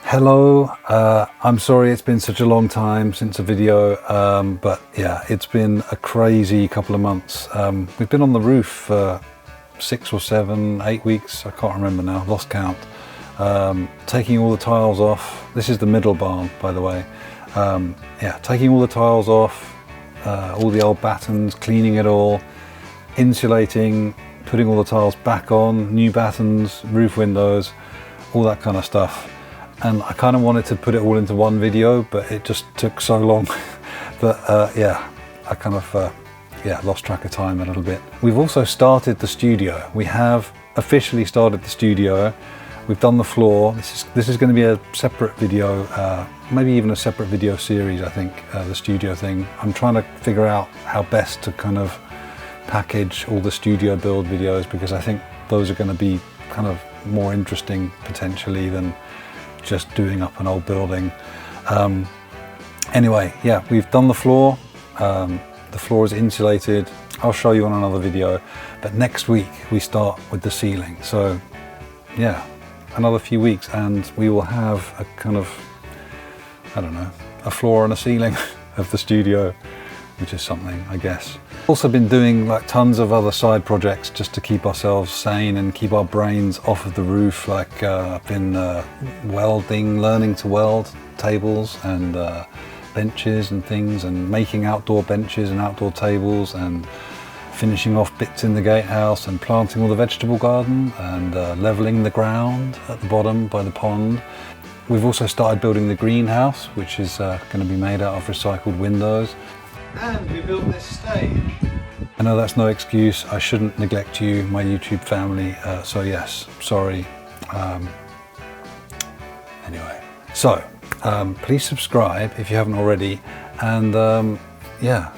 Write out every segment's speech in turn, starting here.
Hello, I'm sorry it's been such a long time since a video, but yeah, it's been a crazy couple of months. We've been on the roof for 6 or 7, 8 weeks, I can't remember now, I've lost count. Taking all the tiles off. This is the middle barn, by the way. Yeah, taking all the tiles off, all the old battens, cleaning it all, insulating, putting all the tiles back on, new battens, roof windows, all that kind of stuff. And I kind of wanted to put it all into one video, but it just took so long that yeah, I kind of yeah, lost track of time a little bit. We've also started the studio. We have officially started the studio. We've done the floor. This is going to be a separate video, maybe even a separate video series, I think, the studio thing. I'm trying to figure out how best to kind of package all the studio build videos, because I think those are going to be kind of more interesting potentially than just doing up an old building. Anyway, yeah, we've done the floor. The floor is insulated. I'll show you on another video, but next week we start with the ceiling. So yeah, another few weeks and we will have a kind of, I don't know, a floor and a ceiling of the studio, which is something, I guess. Also been doing like tons of other side projects just to keep ourselves sane and keep our brains off of the roof. Like I've been welding, learning to weld tables and benches and things, and making outdoor benches and outdoor tables, and finishing off bits in the gatehouse, and planting all the vegetable garden, and leveling the ground at the bottom by the pond. We've also started building the greenhouse, which is going to be made out of recycled windows. And we built this stage. I know that's no excuse. I shouldn't neglect you, my YouTube family. So yes, sorry. Anyway, so please subscribe if you haven't already. And yeah,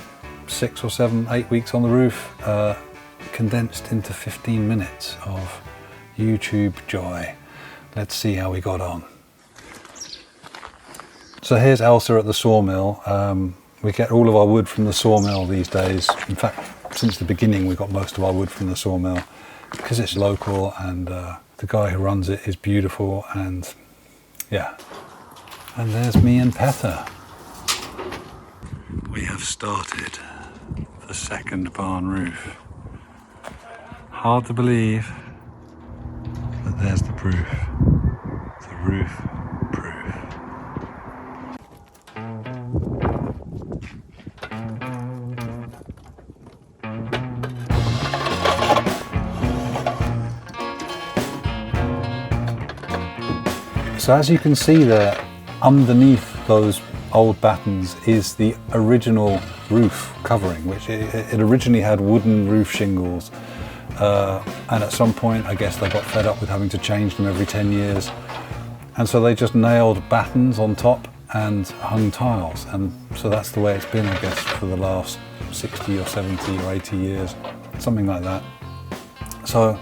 6 or 7, 8 weeks on the roof, condensed into 15 minutes of YouTube joy. Let's see how we got on. So here's Elsa at the sawmill. We get all of our wood from the sawmill these days. In fact, since the beginning we got most of our wood from the sawmill because it's local, and the guy who runs it is beautiful, and yeah. And there's me and Petha. We have started the second barn roof. Hard to believe, but there's the proof. The roof proof. So as you can see there, underneath those old battens is the original roof covering, which it originally had wooden roof shingles. And at some point, I guess they got fed up with having to change them every 10 years. And so they just nailed battens on top and hung tiles. And so that's the way it's been, I guess, for the last 60 or 70 or 80 years, something like that. So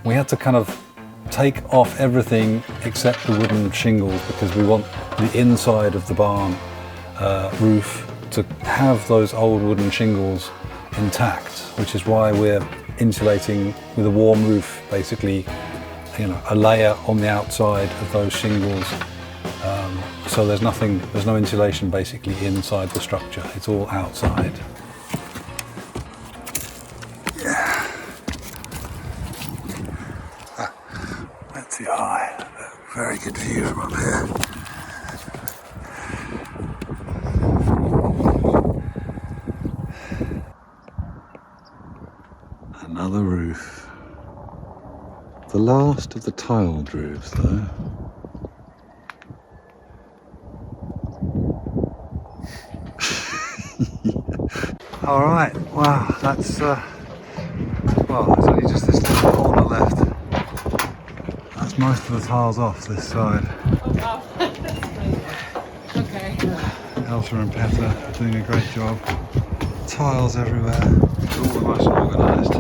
we had to kind of take off everything except the wooden shingles, because we want the inside of the barn roof to have those old wooden shingles intact, which is why we're insulating with a warm roof, basically, you know, a layer on the outside of those shingles. So there's no insulation basically inside the structure, it's all outside. Too high, very good view from up here. Another roof. The last of the tiled roofs though. Alright, wow, that's well, there's only just this little corner left. That's most of the tiles off this side. Oh wow, that's nice. Okay. Elsa and Petha are doing a great job. Tiles everywhere, all the most organised.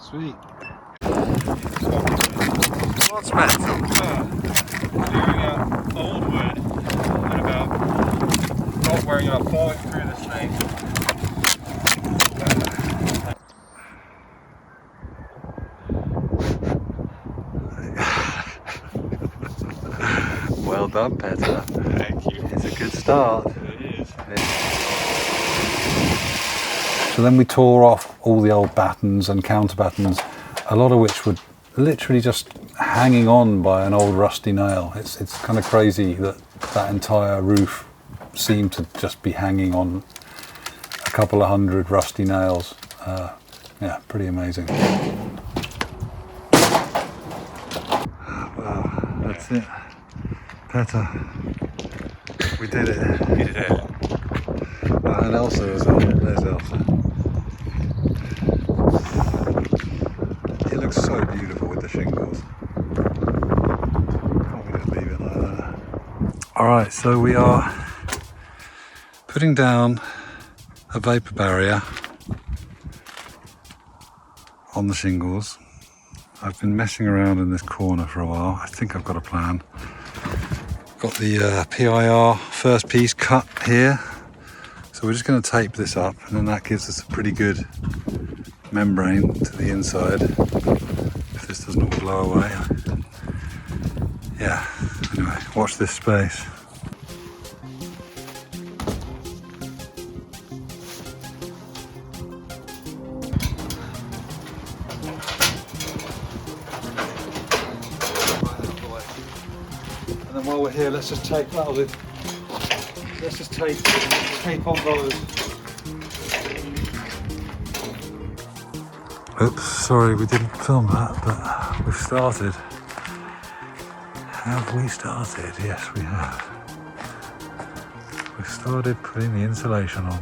Sweet. What's metal? Clearing out old wood and about not worrying about falling through this thing. Well done, Petter. Thank you. It's a good start. It is. So then we tore off all the old battens and counter battens, a lot of which were literally just hanging on by an old rusty nail. It's kind of crazy that that entire roof seemed to just be hanging on a couple of hundred rusty nails. Yeah, pretty amazing. Wow, that's it. Petter, we did it. You did it. And Elsa as well. There's Elsa. It looks so beautiful with the shingles. Can't we just leave it like that? Alright, so we are putting down a vapor barrier on the shingles. I've been messing around in this corner for a while. I think I've got a plan. Got the PIR first piece cut here. So we're just going to tape this up, and then that gives us a pretty good membrane to the inside if this doesn't all blow away. Yeah, anyway, watch this space. And then while we're here, let's just tape, that'll do. Let's just tape on those. Oops, sorry we didn't film that, but we've started. Have we started? Yes, we have. We've started putting the insulation on,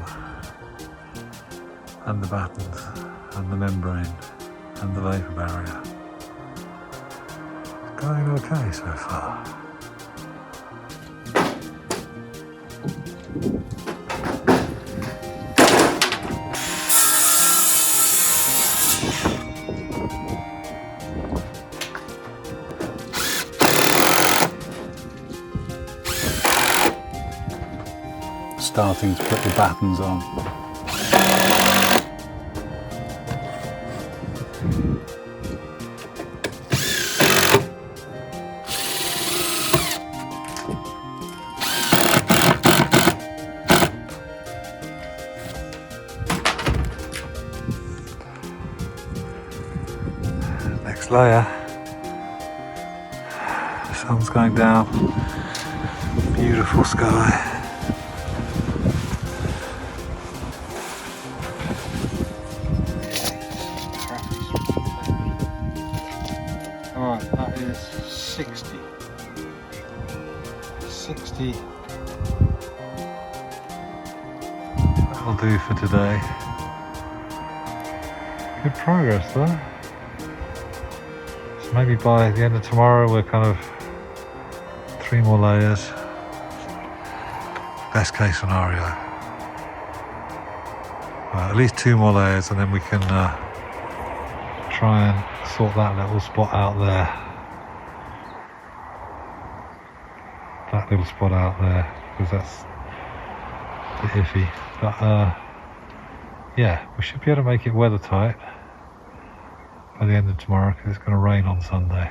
and the battens, and the membrane, and the vapor barrier. It's going okay so far. Starting to put the battens on. Next layer. The sun's going down. Beautiful sky. Alright, that is 60. 60. That'll do for today. Good progress though. So maybe by the end of tomorrow we're kind of 3 more layers. Best case scenario. Well, at least 2 more layers, and then we can try and sort that little spot out there. That little spot out there, because that's a bit iffy. But yeah, we should be able to make it weather tight by the end of tomorrow, because it's going to rain on Sunday.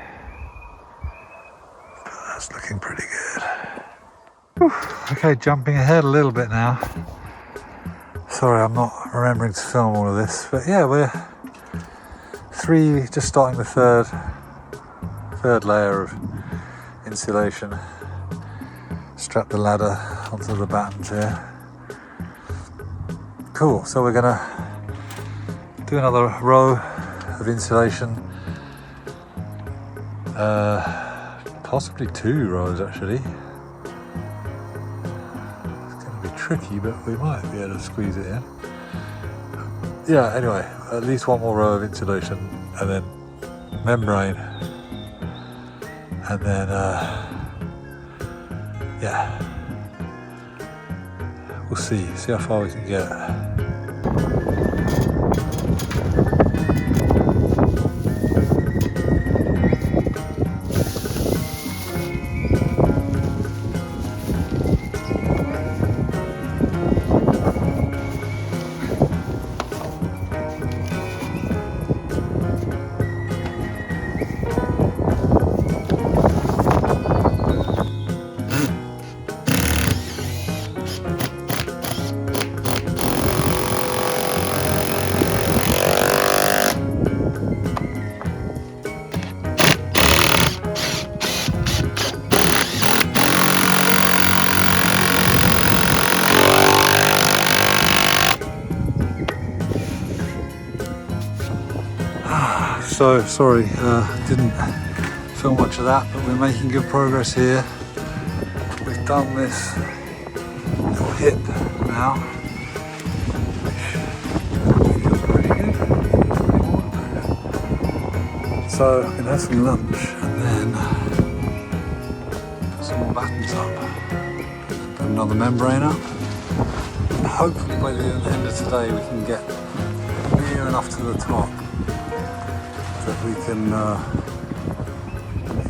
But that's looking pretty good. Whew. Okay, jumping ahead a little bit now. Sorry, I'm not remembering to film all of this, but yeah, we're just starting the third layer of insulation. Strap the ladder onto the battens here. Cool, so we're gonna do another row of insulation. Possibly 2 rows actually. It's gonna be tricky, but we might be able to squeeze it in. Yeah, anyway, at least 1 more row of insulation, and then membrane, and then yeah, we'll see how far we can get. So sorry, didn't film much of that, but we're making good progress here. We've done this little hip now, which feels pretty good. So I'm gonna have some lunch and then put some more battens up. Put another membrane up. And hopefully by the end of today we can get near enough to the top that we can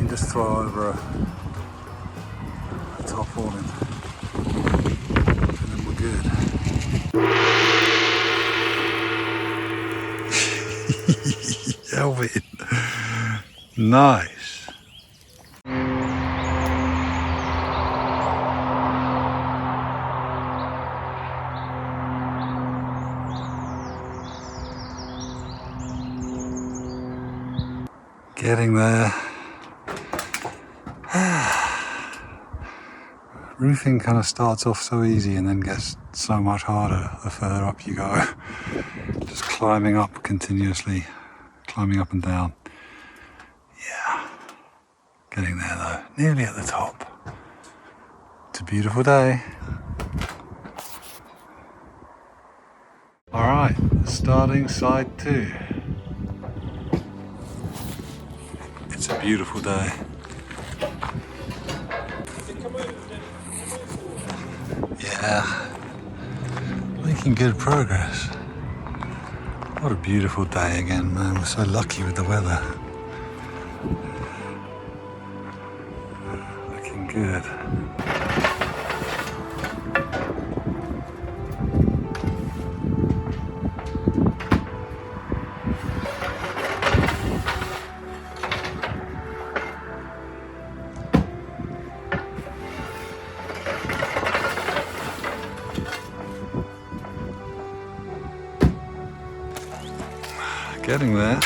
just throw over a top awning, and then we're good. Elvin, nice. Getting there. Roofing kind of starts off so easy and then gets so much harder the further up you go. Just climbing up continuously, climbing up and down. Yeah, getting there though, nearly at the top. It's a beautiful day. All right, starting side 2. It's a beautiful day. Yeah, making good progress. What a beautiful day again, man. We're so lucky with the weather. Looking good. Getting there.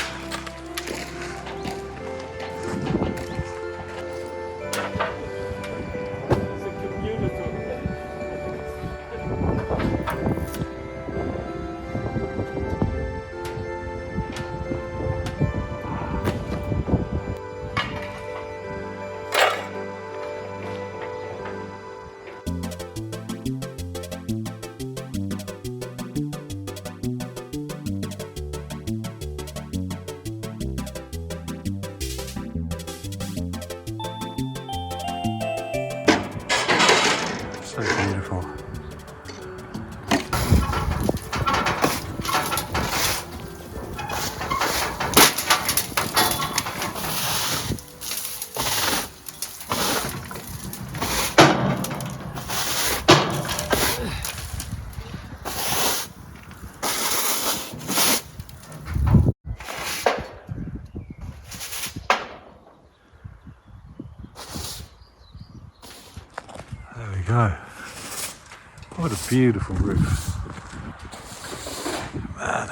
So beautiful. There we go. What a beautiful roof. Man.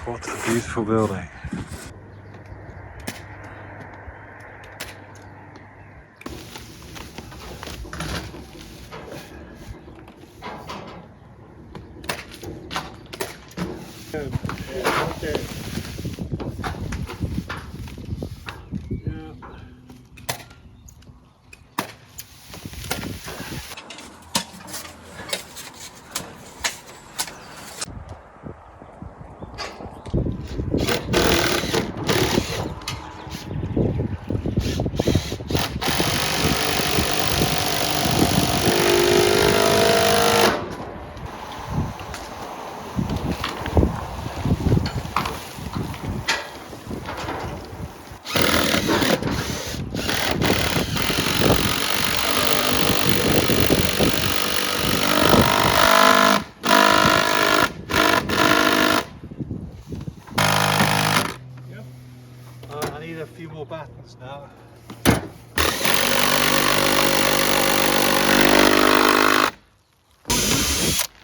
What a beautiful building. Okay. I need a few more battens now.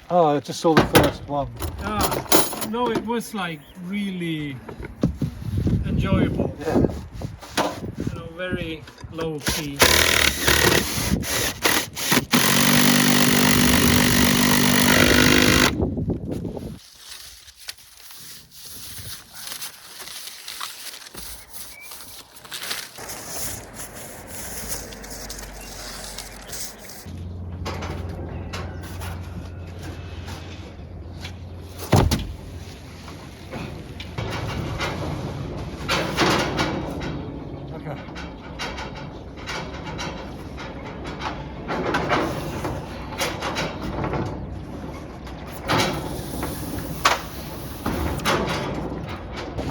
Oh, I just saw the first one. No, it was like really enjoyable. Yeah. You know, very low key.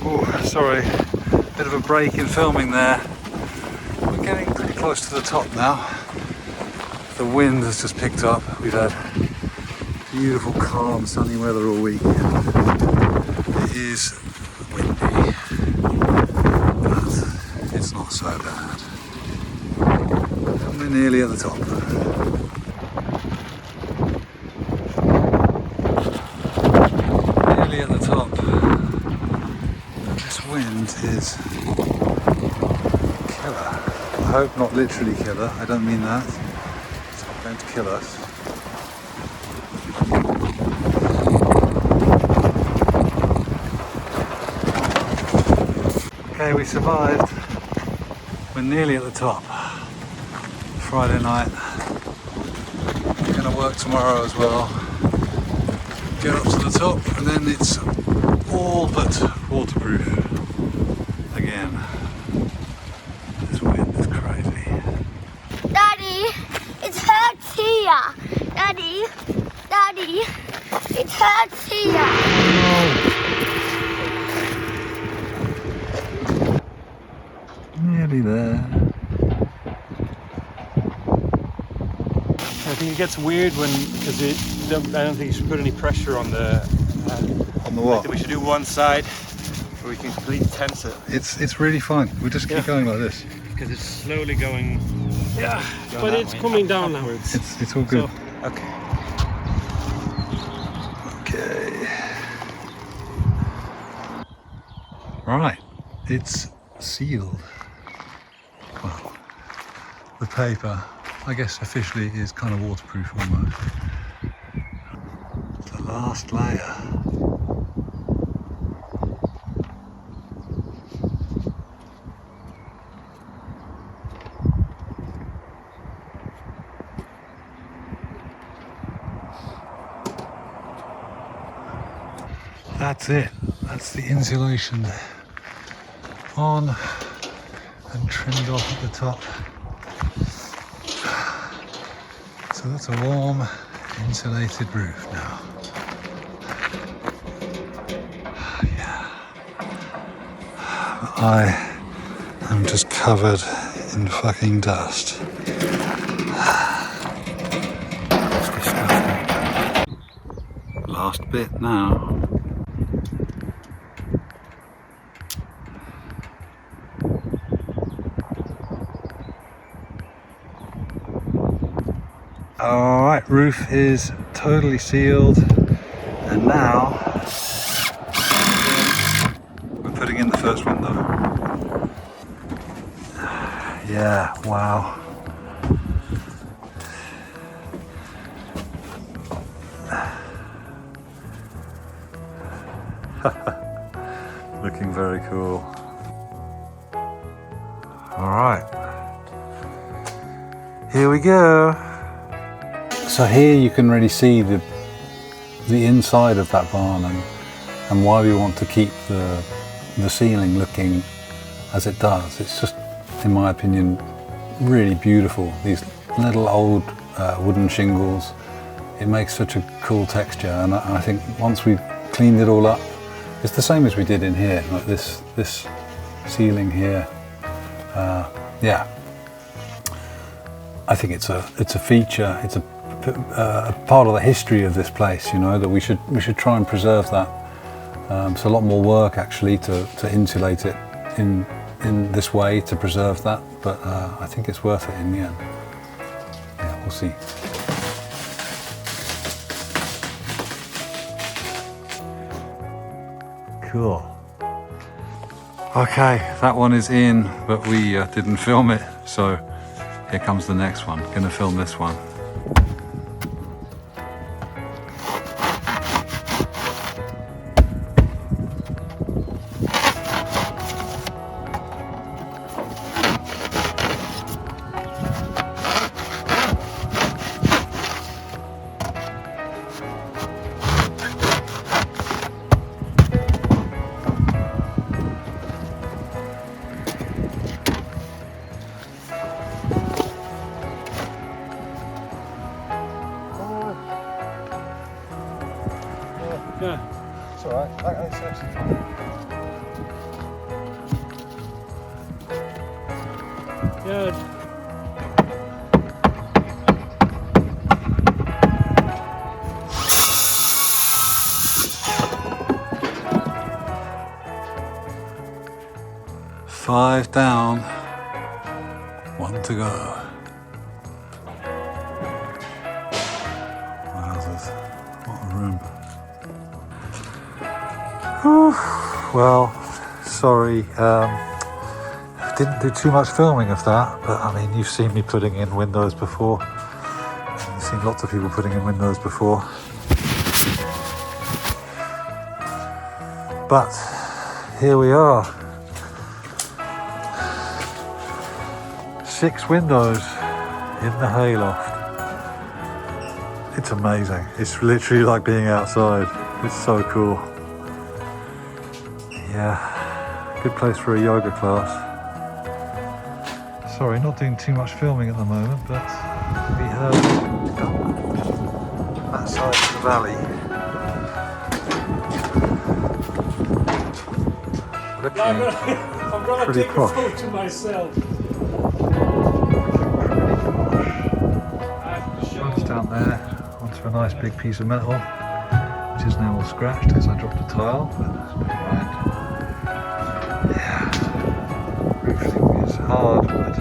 Oh, sorry, bit of a break in filming there. We're getting pretty close to the top now. The wind has just picked up. We've had beautiful, calm, sunny weather all week. It is windy, but it's not so bad. And we're nearly at the top. Nearly at the top. This wind is killer. I hope not literally killer, I don't mean that. It's not going to kill us. Okay, we survived. We're nearly at the top. Friday night. We're going to work tomorrow as well. Get up to the top and then it's all but waterproof again. This wind is crazy. Daddy, it hurts here. Daddy, Daddy, it hurts here. Nearly there. I think it gets weird when, because I don't think you should put any pressure on the. On the what? We should do one side, where we can completely tense it. It's really fine. We just keep going like this. Because it's slowly going. Yeah, going but that it's way. coming down now. Upwards. It's all good. So, okay. Okay. Right. It's sealed. Well, the paper, I guess officially is kind of waterproof almost. It's the last layer. That's it. That's the insulation on and trimmed off at the top. So that's a warm, insulated roof now. Yeah. I am just covered in fucking dust. It's disgusting. Last bit now. Alright, roof is totally sealed, and now we're putting in the first window. Yeah, wow. Looking very cool. Alright, here we go. So here you can really see the inside of that barn and why we want to keep the ceiling looking as it does. It's just, in my opinion, really beautiful. These little old wooden shingles, it makes such a cool texture, and I think once we've cleaned it all up, it's the same as we did in here, like this ceiling here. Yeah, I think it's a feature. It's a part of the history of this place, you know, that we should try and preserve that. It's a lot more work actually to insulate it in this way to preserve that, but I think it's worth it in the end. Yeah, we'll see. Cool. Okay, that one is in, but we didn't film it, so here comes the next one. Gonna film this one. That's alright, that's actually fine. Good. Five down, one to go. Wowzers, what a room. Whew. Well, sorry, didn't do too much filming of that, but I mean, you've seen me putting in windows before. You've seen lots of people putting in windows before. But here we are. 6 windows in the hayloft. It's amazing. It's literally like being outside. It's so cool. Yeah, good place for a yoga class. Sorry, not doing too much filming at the moment, but we have that side of the valley. I'm gonna Pretty take posh. a photo myself. Runs down there onto a nice big piece of metal, which is now all scratched because I dropped a tile, but that's never mind. Yeah, roofing is hard, but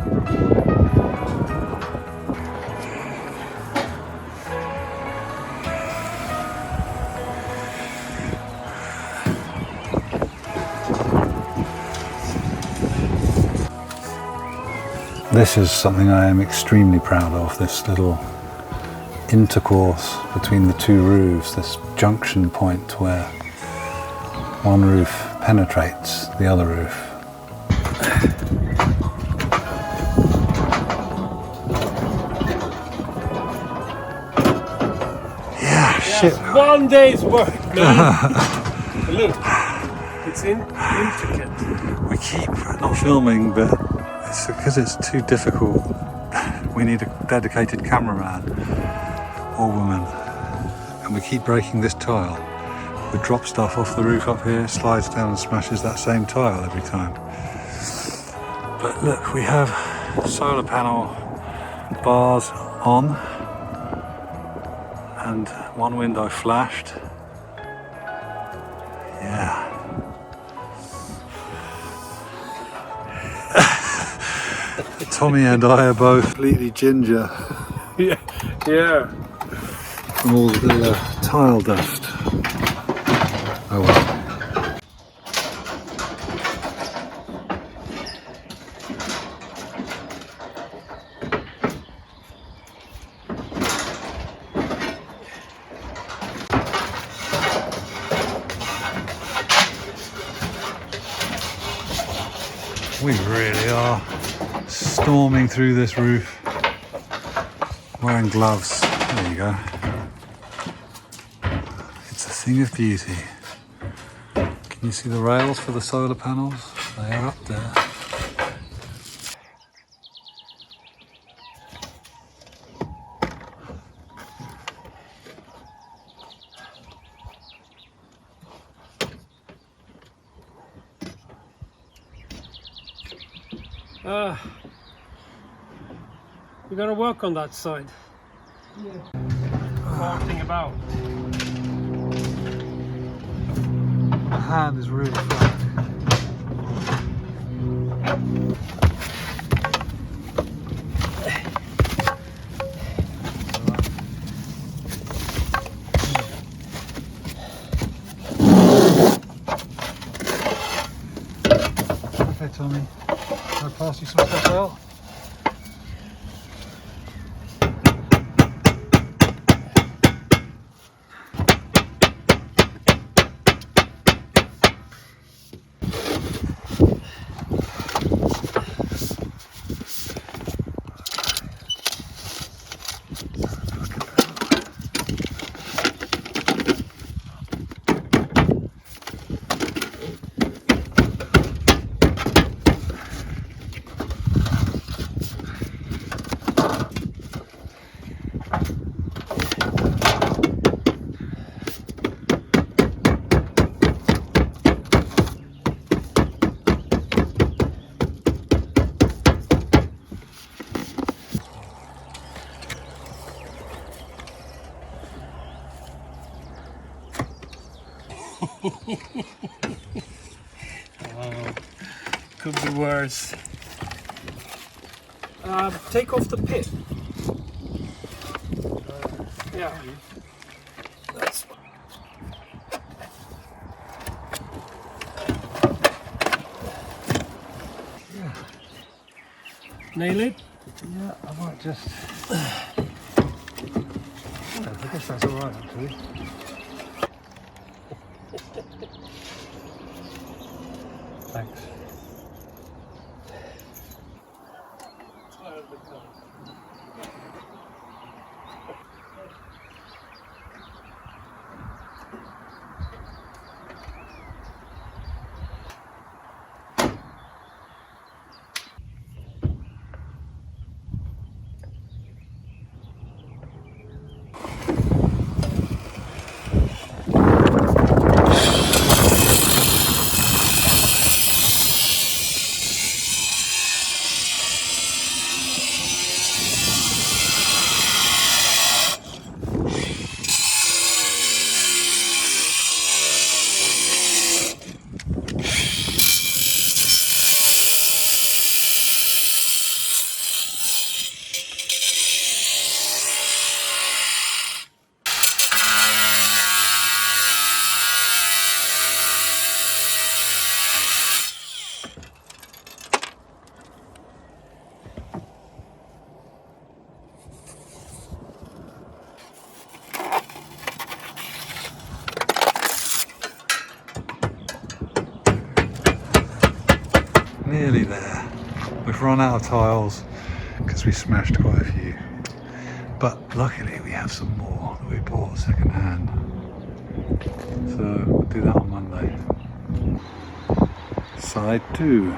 this is something I am extremely proud of, this little intercourse between the two roofs, this junction point where one roof penetrates the other roof. Yeah, shit. One day's work, man. Look, it's intricate. We keep not filming, but it's because it's too difficult. We need a dedicated cameraman or woman, and we keep breaking this tile. We drop stuff off the roof up here, slides down and smashes that same tile every time. But look, we have solar panel bars on and one window flashed. Yeah. Tommy and I are both completely ginger Yeah. from all the tile dust. Oh well. We really are storming through this roof. Wearing gloves. There you go. It's a thing of beauty. Can you see the rails for the solar panels? They are up there. We gotta work on that side. Yeah. Farting about. My hand is really flat. Okay, Tommy, can I pass you some stuff out? Oh, could be worse. Take off the pit. Yeah. That's nail it? Yeah, I might just... I guess that's alright actually. Thanks. Nearly there. We've run out of tiles because we smashed quite a few. But luckily we have some more that we bought second hand. So we'll do that on Monday. Side 2.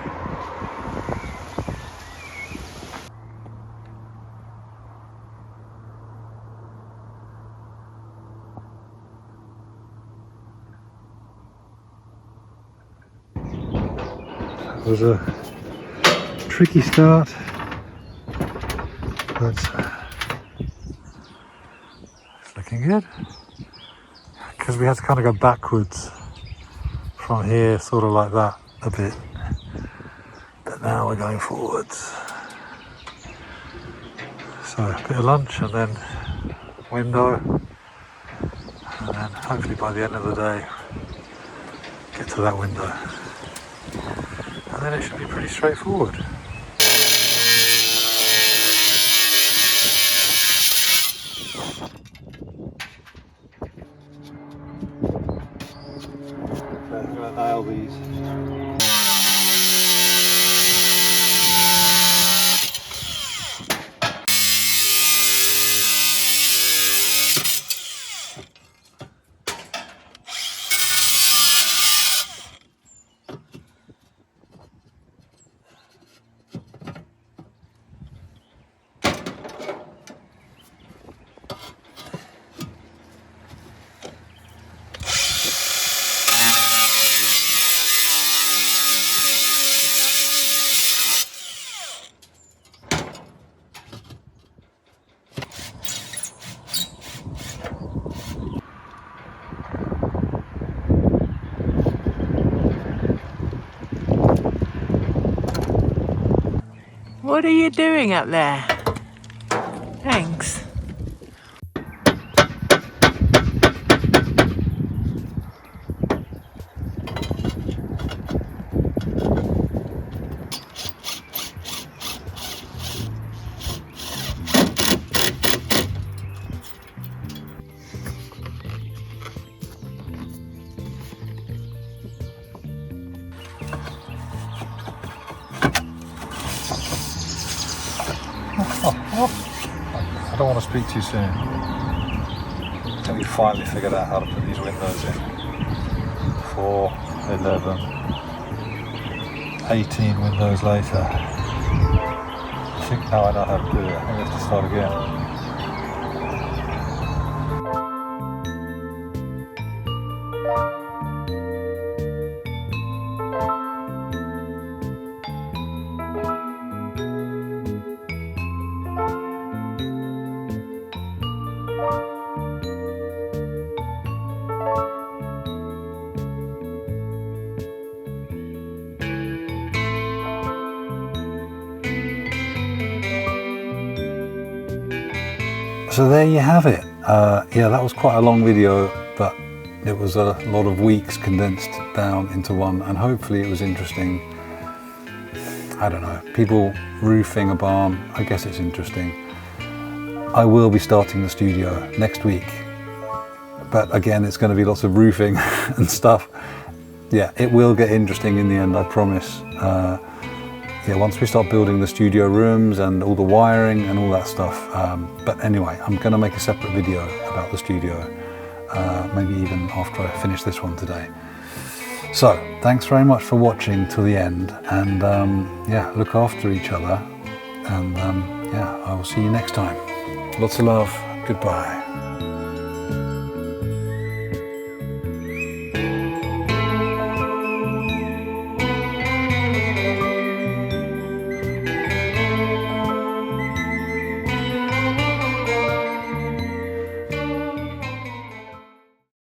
It was a tricky start, but it's looking good. Because we had to kind of go backwards from here, sort of like that a bit. But now we're going forwards. So a bit of lunch and then window. And then hopefully by the end of the day, get to that window. And then it should be pretty straightforward. Okay, I'm going to nail these. What are you doing up there? Thanks. I don't want to speak too soon. I think we finally figured out how to put these windows in. 4, 11, 18 windows later. I think now I know how to do it. I think we have to start again. So there you have it. Yeah, that was quite a long video, but it was a lot of weeks condensed down into one, and hopefully it was interesting. I don't know, people roofing a barn, I guess it's interesting. I will be starting the studio next week, but again, it's going to be lots of roofing and stuff. Yeah, it will get interesting in the end, I promise. Yeah, once we start building the studio rooms and all the wiring and all that stuff. But anyway, I'm going to make a separate video about the studio, maybe even after I finish this one today. So, thanks very much for watching till the end, and yeah, look after each other, and yeah, I will see you next time. Lots of love, goodbye.